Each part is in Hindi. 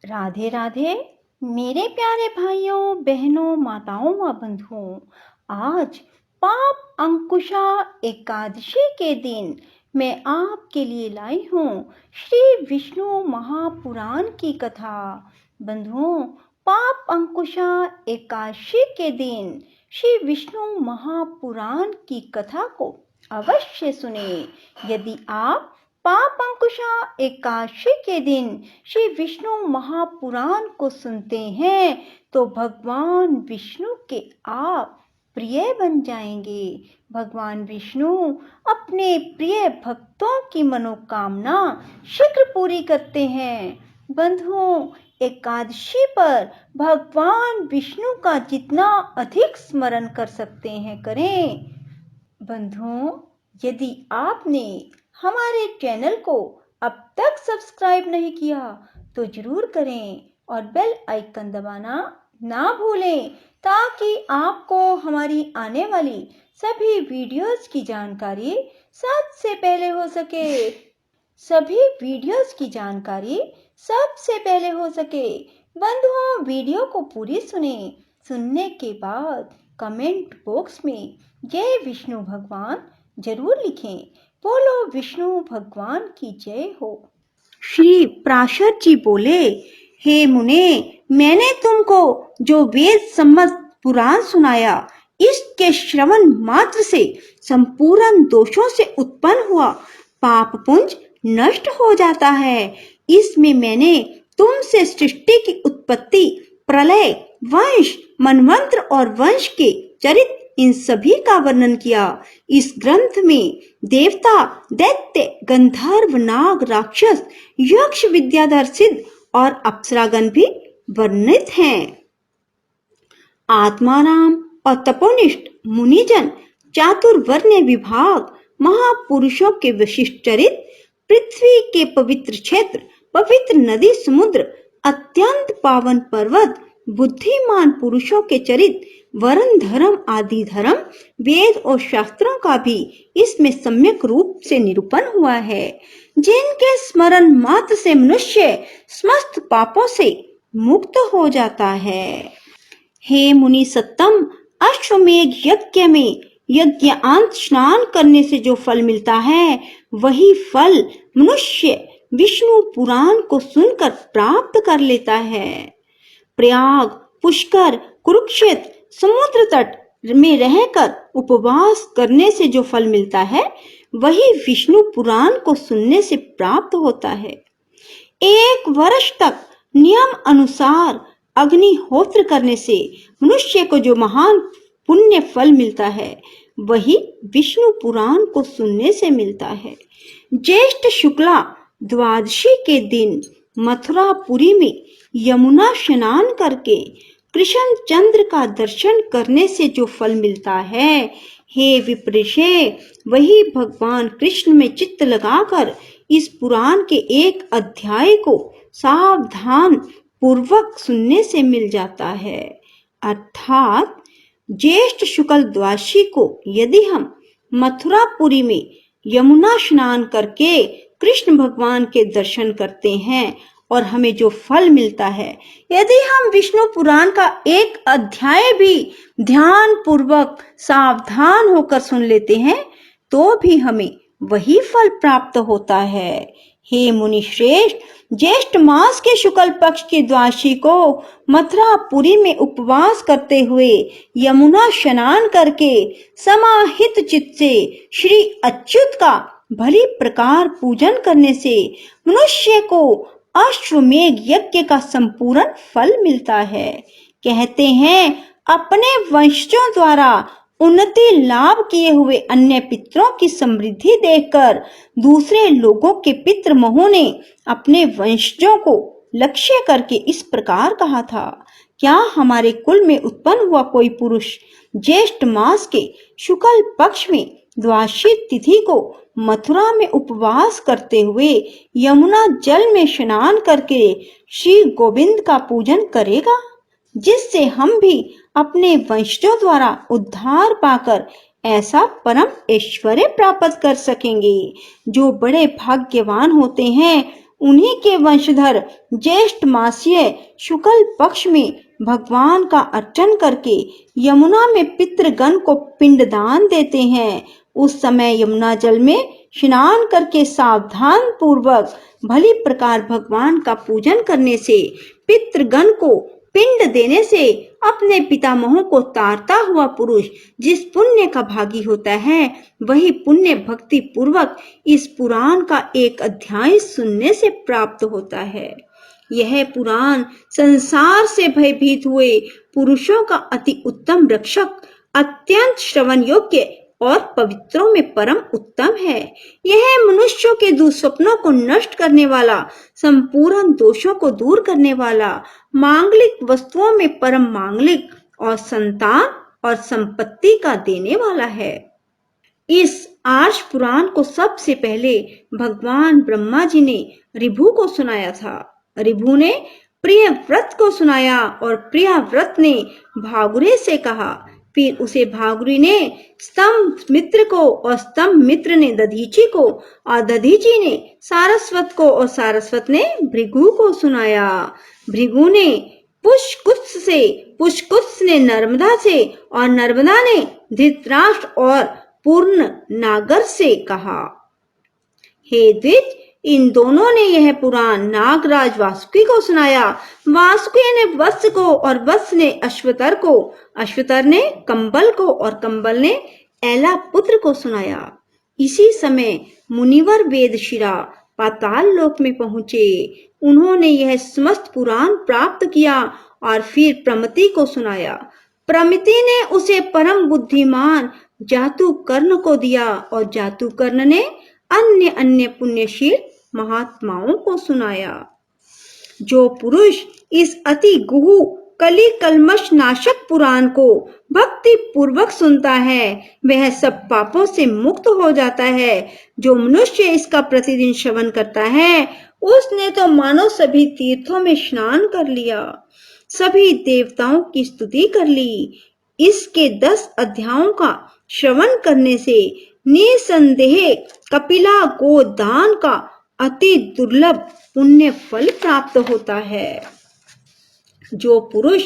राधे राधे मेरे प्यारे भाइयों बहनों माताओं व बंधुओं। आज पाप अंकुशा एकादशी के दिन मैं आपके लिए लाई हूँ श्री विष्णु महापुराण की कथा। बंधुओं, पाप अंकुशा एकादशी के दिन श्री विष्णु महापुराण की कथा को अवश्य सुने। यदि आप पाप अंकुशा एकादशी के दिन श्री विष्णु महापुराण को सुनते हैं तो भगवान विष्णु के आप प्रिय बन जाएंगे। भगवान विष्णु अपने प्रिय भक्तों की मनोकामना शीघ्र पूरी करते हैं। बंधुओं, एकादशी पर भगवान विष्णु का जितना अधिक स्मरण कर सकते हैं करें। बंधुओं, यदि आपने हमारे चैनल को अब तक सब्सक्राइब नहीं किया तो जरूर करें और बेल आइकन दबाना ना भूलें ताकि आपको हमारी आने वाली सभी वीडियोस की जानकारी सबसे पहले हो सके। बंधुओं, वीडियो को पूरी सुनने के बाद कमेंट बॉक्स में जय विष्णु भगवान जरूर लिखें। बोलो विष्णु भगवान की जय हो। श्री पराशर जी बोले, हे मुने, मैंने तुमको जो वेद सम्मत पुराण सुनाया, इसके श्रवण मात्र से संपूर्ण दोषों से उत्पन्न हुआ पाप पुंज नष्ट हो जाता है। इसमें मैंने तुमसे सृष्टि की उत्पत्ति, प्रलय, वंश, मनवंत्र और वंश के चरित्र, इन सभी का वर्णन किया। इस ग्रंथ में देवता, दैत्य, गंधर्व, नाग, राक्षस, यक्ष, विद्याधर, सिद्ध और अप्सरागण भी वर्णित हैं। आत्माराम और तपोनिष्ठ मुनिजन, चातुर्वर्ण्य विभाग, महापुरुषों के विशिष्ट चरित्र, पृथ्वी के पवित्र क्षेत्र, पवित्र नदी, समुद्र, अत्यंत पावन पर्वत, बुद्धिमान पुरुषों के चरित्र, वर्ण, धर्म आदि धर्म, वेद और शास्त्रों का भी इसमें सम्यक रूप से निरूपण हुआ है, जिनके स्मरण मात्र से मनुष्य समस्त पापों से मुक्त हो जाता है। हे मुनि सत्तम, अश्वमेध यज्ञ में यज्ञांत स्नान करने से जो फल मिलता है, वही फल मनुष्य विष्णु पुराण को सुनकर प्राप्त कर लेता है। प्रयाग, पुष्कर, कुरुक्षेत्र, समुद्र तट में रहकर उपवास करने से जो फल मिलता है, वही विष्णु पुराण को सुनने से प्राप्त होता है। 1 वर्ष तक नियम अनुसार अग्निहोत्र करने से मनुष्य को जो महान पुण्य फल मिलता है, वही विष्णु पुराण को सुनने से मिलता है। ज्येष्ठ शुक्ला द्वादशी के दिन मथुरापुरी में यमुना स्नान करके कृष्ण चंद्र का दर्शन करने से जो फल मिलता है, हे विप्रेशे, वही भगवान कृष्ण में चित्त लगाकर इस पुराण के एक अध्याय को सावधान पूर्वक सुनने से मिल जाता है। अर्थात ज्येष्ठ शुक्ल द्वादशी को यदि हम मथुरापुरी में यमुना स्नान करके कृष्ण भगवान के दर्शन करते हैं और हमें जो फल मिलता है, यदि हम विष्णु पुराण का एक अध्याय भी ध्यान पूर्वक सावधान होकर सुन लेते हैं, तो भी हमें वही फल प्राप्त होता है। हे मुनि श्रेष्ठ, ज्येष्ठ मास के शुक्ल पक्ष की द्वादशी को मथुरापुरी में उपवास करते हुए यमुना स्नान करके समाहित चित्त से श्री अच्युत का भली प्रकार पूजन करने से मनुष्य को अश्वमेध यज्ञ का संपूर्ण फल मिलता है। कहते हैं, अपने वंशजों द्वारा उन्नति लाभ किए हुए अन्य पितरों की समृद्धि देखकर दूसरे लोगों के पितृ महों ने अपने वंशजों को लक्ष्य करके इस प्रकार कहा था, क्या हमारे कुल में उत्पन्न हुआ कोई पुरुष ज्येष्ठ मास के शुक्ल पक्ष में द्वादशी तिथि को मथुरा में उपवास करते हुए यमुना जल में स्नान करके श्री गोविंद का पूजन करेगा, जिससे हम भी अपने वंशजों द्वारा उद्धार पाकर ऐसा परम ऐश्वर्य प्राप्त कर सकेंगे। जो बड़े भाग्यवान होते हैं उन्हीं के वंशधर ज्येष्ठ मासीय शुक्ल पक्ष में भगवान का अर्चन करके यमुना में पितृगण को पिंडदान देते हैं। उस समय यमुना जल में स्नान करके सावधान पूर्वक भली प्रकार भगवान का पूजन करने से, पितृगण को पिंड देने से अपने पितामहों को तारता हुआ पुरुष जिस पुण्य का भागी होता है, वही पुण्य भक्ति पूर्वक इस पुराण का एक अध्याय सुनने से प्राप्त होता है। यह पुराण संसार से भयभीत हुए पुरुषों का अति उत्तम रक्षक, अत्यंत श्रवण योग्य और पवित्रों में परम उत्तम है। यह मनुष्यों के दुस्वप्नों को नष्ट करने वाला, संपूर्ण दोषों को दूर करने वाला, मांगलिक वस्तुओं में परम मांगलिक और संतान और संपत्ति का देने वाला है। इस आर्ष पुराण को सबसे पहले भगवान ब्रह्मा जी ने ऋभु को सुनाया था। ऋभु ने प्रियव्रत को सुनाया और प्रियव्रत ने भागुरे से कहा। फिर उसे भागुरी ने स्तंभ मित्र को और स्तंभ मित्र ने दधीची को और दधीची ने सारस्वत को और सारस्वत ने भृगु को सुनाया। भृगु ने पुष्कुत्स से, पुष्कुत्स ने नर्मदा से और नर्मदा ने धृतराष्ट्र और पूर्ण नागर से कहा। हे द्विज, इन दोनों ने यह पुराण नागराज वासुकी को सुनाया। वासुकी ने वत्स को और वत्स ने अश्वतर को, अश्वतर ने कंबल को और कंबल ने ऐला पुत्र को सुनाया। इसी समय मुनिवर वेदशिरा पाताल लोक में पहुंचे। उन्होंने यह समस्त पुराण प्राप्त किया और फिर प्रमति को सुनाया। प्रमिति ने उसे परम बुद्धिमान जातुकर्ण को दिया और जातुकर्ण ने अन्य अन्य पुण्यशील महात्माओं को सुनाया। जो पुरुष इस अति गुहु कली कलमश नाशक पुराण को भक्ति पूर्वक सुनता है, वह सब पापों से मुक्त हो जाता है। जो मनुष्य इसका प्रतिदिन श्रवण करता है, उसने तो मानो सभी तीर्थों में स्नान कर लिया, सभी देवताओं की स्तुति कर ली। इसके 10 अध्यायों का श्रवण करने से निसंदेह कपिला गोदान का अति दुर्लभ पुण्य फल प्राप्त होता है। जो पुरुष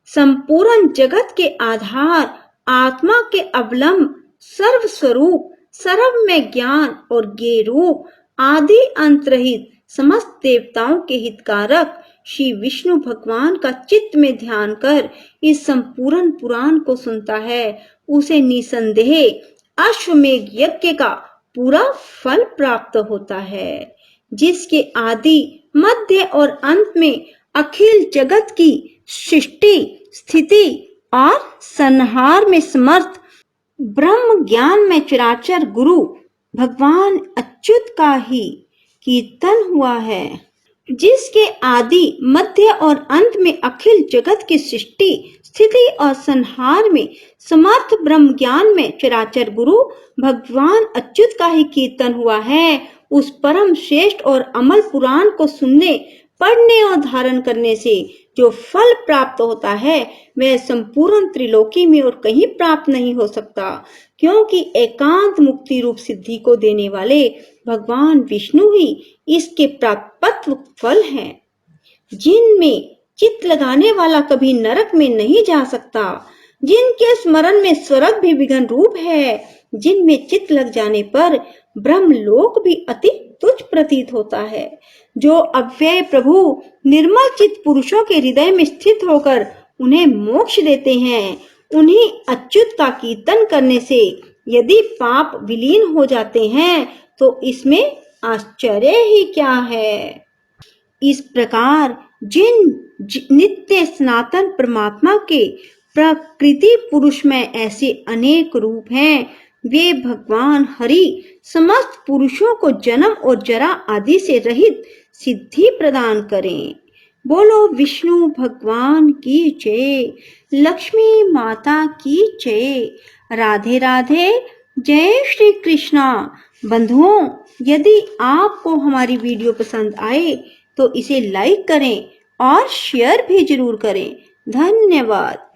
संपूर्ण जगत के आधार, आत्मा के अवलंब, सर्व स्वरूप, सर्व में ज्ञान और ज्ञेय रूप, आदि अंत रहित, समस्त देवताओं के हितकारक श्री विष्णु भगवान का चित्त में ध्यान कर इस संपूर्ण पुराण को सुनता है, उसे निसंदेह अश्वमेध यज्ञ का पूरा फल प्राप्त होता है, जिसके आदि, मध्य और अंत में अखिल जगत की सृष्टि, स्थिति और संहार में समर्थ ब्रह्म ज्ञान में चराचर गुरु भगवान अच्युत का ही कीर्तन हुआ है। जिसके आदि, मध्य और अंत में अखिल जगत की सृष्टि, स्थिति और संहार में समर्थ ब्रह्म ज्ञान में चराचर गुरु भगवान अच्युत का ही कीर्तन हुआ है, उस परम श्रेष्ठ और अमल पुराण को सुनने, पढ़ने और धारण करने से जो फल प्राप्त होता है, वह संपूर्ण त्रिलोकी में और कहीं प्राप्त नहीं हो सकता, क्योंकि एकांत मुक्ति रूप सिद्धि को देने वाले भगवान विष्णु ही इसके प्राप्तत्व फल हैं। जिनमें चित्त लगाने वाला कभी नरक में नहीं जा सकता, जिनके स्मरण में स्वर्ग भी विघ्न रूप है, जिनमें चित्त लग जाने पर ब्रह्मलोक भी अति तुच्छ प्रतीत होता है। जो अव्यय प्रभु निर्मल चित्त पुरुषों के हृदय में स्थित होकर उन्हें मोक्ष देते हैं, उन्हीं अच्युत का कीर्तन करने से यदि पाप विलीन हो जाते हैं तो इसमें आश्चर्य ही क्या है। इस प्रकार जिन नित्य सनातन परमात्मा के प्रकृति पुरुष में ऐसे अनेक रूप हैं, वे भगवान हरि समस्त पुरुषों को जन्म और जरा आदि से रहित सिद्धि प्रदान करें। बोलो विष्णु भगवान की जय, लक्ष्मी माता की जय, राधे राधे, जय श्री कृष्णा। बंधुओं, यदि आपको हमारी वीडियो पसंद आए तो इसे लाइक करें और शेयर भी जरूर करें। धन्यवाद।